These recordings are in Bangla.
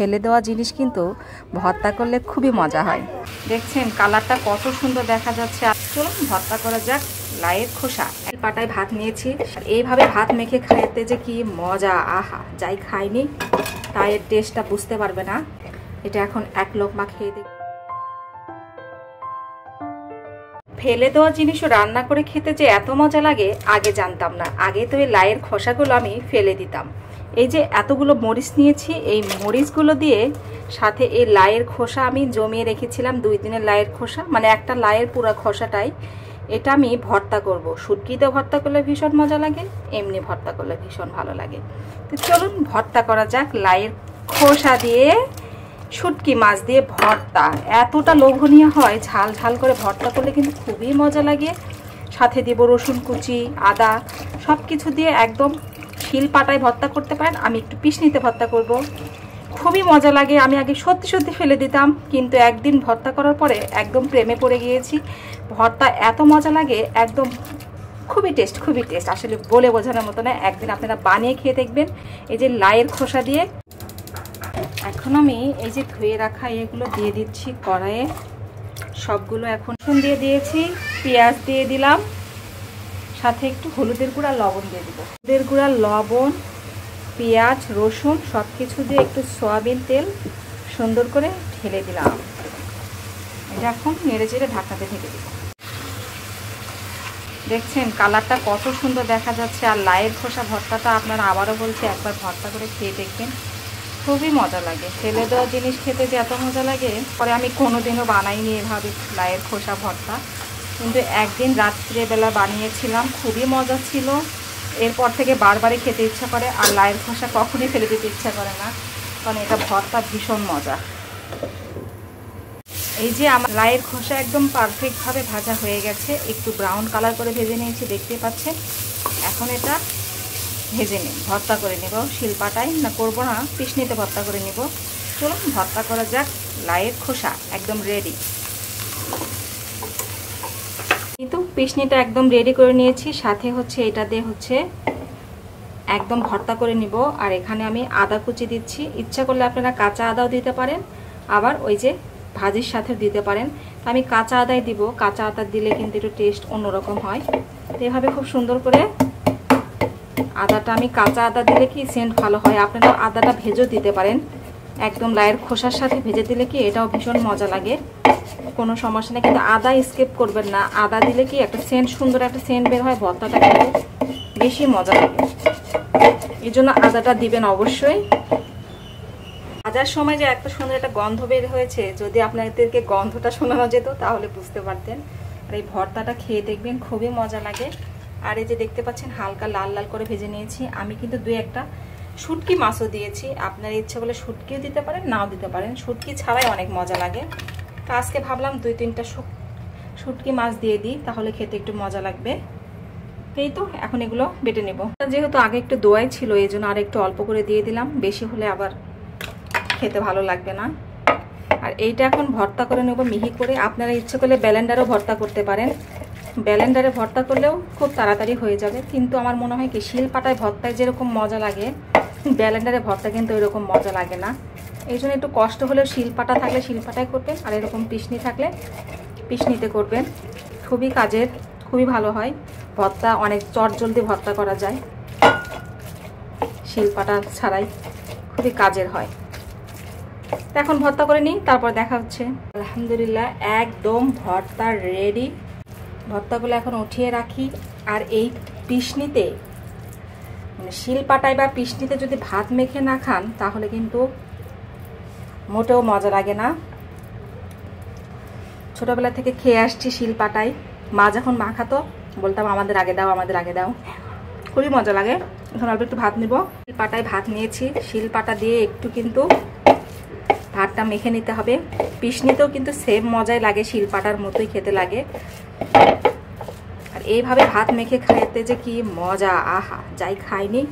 ফেলে দেওয়া জিনিস কিন্তু ভর্তা করলে খুবই মজা হয়। দেখছেন কালারটা কত সুন্দর দেখা যাচ্ছে। চলুন ভর্তা করা যাক লাইয়ের খোসা। এক পাটায় ভাত নিয়েছি, এইভাবে ভাত মেখে খাইতে যে কি মজা, আহা, যাই খাইনি তাই এর টেস্টটা বুঝতে পারবে না। এটা এখন এক লোকমা খেয়ে দেখ। ফেলে দেওয়া জিনিসও রান্না করে খেতে যে এত মজা লাগে আগে জানতাম না। আগে তো এই লাইয়ের খোসাগুলো আমি ফেলে দিতাম। এই যে এতগুলো মরিচ নিয়েছি, এই মরিচগুলো দিয়ে সাথে এই লাইয়ের খোসা আমি জমিয়ে রেখেছিলাম 2 দিনের লাইয়ের খোসা, মানে একটা লাইয়ের পুরো খোসাটাই। এটা আমি ভর্তা করব। শুটকিতে ভর্তা করলে ভীষণ মজা লাগে, এমনি ভর্তা করলে ভীষণ ভালো লাগে। তো চলুন ভর্তা করা যাক লাইয়ের খোসা দিয়ে শুটকি মাছ দিয়ে ভর্তা। এতটা লোভনীয় হয়, ঝাল ঝাল করে ভর্তা করলে কিন্তু খুবই মজা লাগে। সাথে দিব রসুন কুচি, আদা, সব কিছু দিয়ে একদম শিল পাটায় ভর্তা করতে পারেন। আমি একটু পিষনিতে ভর্তা করব, খুবই মজা লাগে। আমি আগে সত্যি সত্যি ফেলে দিতাম, কিন্তু একদিন ভর্তা করার পরে একদম প্রেমে পড়ে গিয়েছি। ভর্তা এত মজা লাগে, একদম খুবই টেস্ট, খুবই টেস্ট, আসলে বলে বোঝানোর মতো না। একদিন আপনারা বানিয়ে খেয়ে দেখবেন এই যে লাইয়ের খোসা দিয়ে। এখন আমি এই যে ধুয়ে রাখা এগুলো দিয়ে দিচ্ছি কড়াইয়ে, সবগুলো এখন দিয়ে দিয়েছি। পেঁয়াজ দিয়ে দিলাম, সাথে একটু হলুদের গুঁড়া, লবণ দিয়ে দিব। হলুদের গুঁড়া, লবণ, পেঁয়াজ, রসুন সব কিছু দিয়ে একটু সয়াবিন তেল সুন্দর করে ঢেলে দিলাম। এটা এখন নেড়ে চেড়ে ঢাকনাতে ঢেকে দিব। দেখছেন কালারটা কত সুন্দর দেখা যাচ্ছে। আর লাইয়ের খোসা ভর্তাটা আপনারা আবারও বলছি একবার ভর্তা করে খেয়ে দেখবেন, খুবই মজা লাগে। ফেলে দেওয়া জিনিস খেতে যে এত মজা লাগে, পরে আমি কোনোদিনও বানাইনি এভাবে লাইয়ের খোসা ভর্তা, কিন্তু একদিন রাত্রেবেলা বানিয়েছিলাম, খুবই মজা ছিল। এরপর থেকে বারবারই খেতে ইচ্ছা করে, আর লাইয়ের খোসা কখনই ফেলে দিতে ইচ্ছা করে না, কারণ এটা ভর্তা ভীষণ মজা। এই যে আমার লাইয়ের খোসা একদম পারফেক্টভাবে ভাজা হয়ে গেছে, একটু ব্রাউন কালার করে ভেজে নিয়েছি, দেখতে পাচ্ছেন। এখন এটা ভেজে নিই, ভর্তা করে নেব। শিলপাটায় না করব না, পিষনিতে ভর্তা করে নেব। চলুন ভর্তা করা যাক লাইয়ের খোসা, একদম রেডি। কিন্তু পিষনিটা একদম রেডি করে নিয়েছি, সাথে হচ্ছে এটা দিয়ে হচ্ছে একদম ভর্তা করে নিব। আর এখানে আমি আদা কুচি দিচ্ছি, ইচ্ছা করলে আপনারা কাঁচা আদাও দিতে পারেন, আবার ওই যে ভাজির সাথে দিতে পারেন। তো আমি কাঁচা আদাই দিব, কাঁচা আদা দিলে কিন্তু একটু টেস্ট অন্যরকম হয়। তো এভাবে খুব সুন্দর করে আদাটা, আমি কাঁচা আদা দিলে কি সেন্ট ভালো হয়, আপনারা আদাটা ভেজেও দিতে পারেন। একদম লাইয়ের খোসার সাথে ভেজে দিলে কি এটাও ভীষণ মজা লাগে, কোনো সমস্যা নেই। কিন্তু আদা স্কিপ করবেন না, আদা দিলে কি একটা সেন্ট, সুন্দর একটা সেন্ট বের হয়, ভর্তাটা খেতে বেশি মজা লাগে। এই জন্য আদাটা দিবেন অবশ্যই। ভাজার সময় যে একটা সুন্দর একটা গন্ধ বের হয়েছে, যদি আপনাদেরকে গন্ধটা শোনানো যেত তাহলে বুঝতে পারতেন। আর এই ভর্তাটা খেয়ে দেখবেন, খুবই মজা লাগে। আর এই যে দেখতে পাচ্ছেন হালকা লাল লাল করে ভেজে নিয়েছি। আমি কিন্তু 2-1টা শুটকি মাছও দিয়েছি, আপনার ইচ্ছে করলে শুটকিও দিতে পারেন, নাও দিতে পারেন। শুটকি ছাড়াই অনেক মজা লাগে। তো আজকে ভাবলাম 2-3টা শুটকি মাছ দিয়ে দিই, তাহলে খেতে একটু মজা লাগবে। এই তো এখন এগুলো বেটে নেব। যেহেতু আগে একটু দোয়াই ছিল, এই জন্য আর একটু অল্প করে দিয়ে দিলাম, বেশি হলে আবার খেতে ভালো লাগবে না। আর এইটা এখন ভর্তা করে নেব মিহি করে। আপনারা ইচ্ছে করলে ব্লেন্ডারও ভর্তা করতে পারেন, ব্লেন্ডারে ভর্তা করলেও খুব তাড়াতাড়ি হয়ে যাবে। কিন্তু আমার মনে হয় কি শিল পাটায় ভর্তায় যেরকম মজা লাগে, ব্লেন্ডারে ভর্তা কিন্তু এরকম মজা লাগে না। এই জন্য একটু কষ্ট হলেও শিলপাটা থাকলে শিলপাটায় করবেন, আর এরকম পিষনি থাকলে পিষনিতে করবেন। খুবই কাজের, খুবই ভালো হয় ভর্তা, অনেক চটজলদি ভর্তা করা যায় শিলপাটা ছাড়াই, খুবই কাজের হয়। এখন ভর্তা করে নিই, তারপর দেখা হচ্ছে। আলহামদুলিল্লাহ একদম ভর্তা রেডি। ভর্তাগুলো এখন উঠিয়ে রাখি। আর এই পিষনিতে, মানে শিলপাটায় বা পিষনিতে যদি ভাত মেখে না খান তাহলে কিন্তু মোটেও মজা লাগে না। ছোটবেলা থেকে খেয়ে আসছি শিলপাটায়, মা যখন মাখাতো বলতাম আমাদের আগে দাও, আমাদের আগে দাও, খুবই মজা লাগে। এখন অল্প একটু ভাত নিব। শিলপাটায় ভাত নিয়েছি, শিলপাটা দিয়ে একটু কিন্তু ভাতটা মেখে নিতে হবে। পিষনিতেও কিন্তু সেম মজাই লাগে, শিলপাটার মতোই খেতে লাগে। আর এইভাবে ভাত মেখে খাইতে যে কি মজা, আহা, যাই খাইনি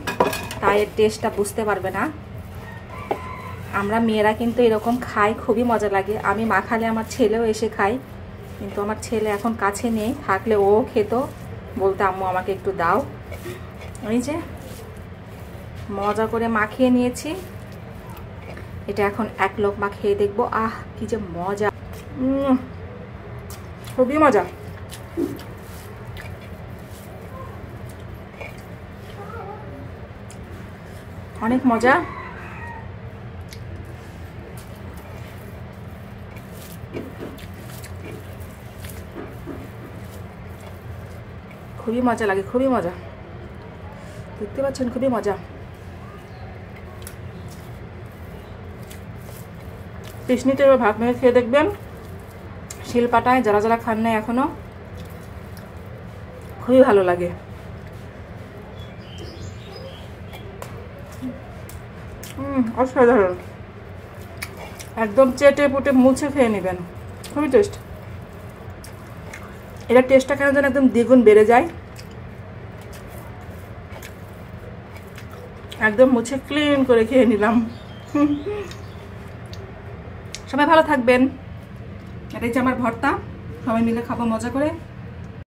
তাই এর টেস্টটা বুঝতে পারবে না। আমরা মেয়েরা কিন্তু এরকম খাই, খুবই মজা লাগে। আমি মাখালে আমার ছেলেও এসে খায়, কিন্তু আমার ছেলে এখন কাছে নেই, থাকলে ও খেত, বলতে আম্মু আমাকে একটু দাও। এই যে মজা করে মাখিয়ে নিয়েছি। এটা এখন এক লোকমা খেয়ে দেখবো। আহ কি যে মজা, খুবই মজা। অনেক মজা। খুবই মজা লাগে, খুবই মজা, দেখতে পাচ্ছেন খুবই মজা। পিসনিতে এবার ভাত মেখে খেয়ে দেখবেন, শিলপাটায় যারা যারা খান নাই এখনো, খুবই ভালো লাগে। অসাধারণ, একদম চেটে পুটে মুছে খেয়ে নেবেন, খুবই টেস্ট। এটা টেস্টটা কেন যেন একদম দ্বিগুণ বেড়ে যায়। একদম মুছে ক্লিন করে খেয়ে নিলাম। সবাই ভালো থাকবেন। এটাই যে আমার ভর্তা, সবাই মিলে খাবো মজা করে।